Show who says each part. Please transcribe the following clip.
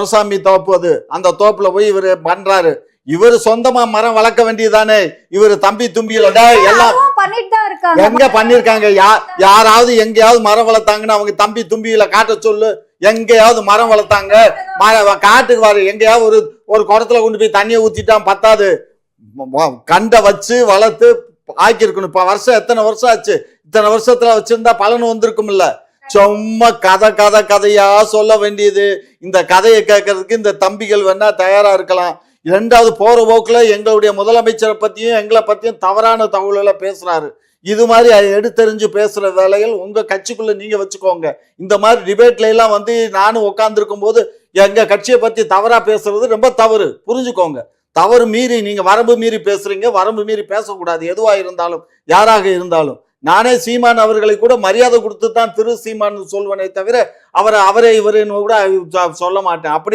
Speaker 1: துரசாமி தோப்பு, அது அந்த தோப்புல போய் இவரு பண்றாரு. இவரு சொந்தமா மரம் வளர்க்க வேண்டியதானே? இவரு தம்பி தும்பியில எல்லாம் எங்க பண்ணிருக்காங்க? யாராவது எங்கேயாவது மரம் வளர்த்தாங்கன்னு அவங்க தம்பி தும்பியில காட்ட சொல்லு. எங்கேயாவது மரம் வளர்த்தாங்க? காட்டுக்கு வர எங்கேயாவது ஒரு குடத்துல கொண்டு போய் தண்ணியை ஊத்திட்டான் பத்தாது, கண்டை வச்சு வளர்த்து ஆக்கியிருக்கணும். இப்ப வருஷம் எத்தனை வருஷம் ஆச்சு? இத்தனை வருஷத்துல வச்சிருந்தா பலன் வந்திருக்கும் இல்ல? சும்மா கதையா சொல்ல வேண்டியது. இந்த கதையை கேட்கறதுக்கு இந்த தம்பிகள் வேணா தயாரா இருக்கலாம். இரண்டாவது, போற போக்குல எங்களுடைய முதலமைச்சரை பத்தியும் எங்களை பத்தியும் தவறான தகவல்களை பேசுறாரு. இது மாதிரி எடுத்தெறிஞ்சு பேசுற வேலைகள் உங்க கட்சிக்குள்ள நீங்க வச்சுக்கோங்க. இந்த மாதிரி டிபேட்ல எல்லாம் வந்து நானும் உட்கார்ந்துருக்கும் போது எங்க கட்சியை பத்தி தவறா பேசுறது ரொம்ப தவறு, புரிஞ்சுக்கோங்க. தவறு மீறி நீங்க வரம்பு மீறி பேசுறீங்க. வரம்பு மீறி பேசக்கூடாது, எதுவா இருந்தாலும் யாராக இருந்தாலும். நானே சீமான் அவர்களை கூட மரியாதை கொடுத்து தான் திரு சீமான் சொல்வனே தவிர அவரை இவருன்னு கூட சொல்ல மாட்டேன். அப்படி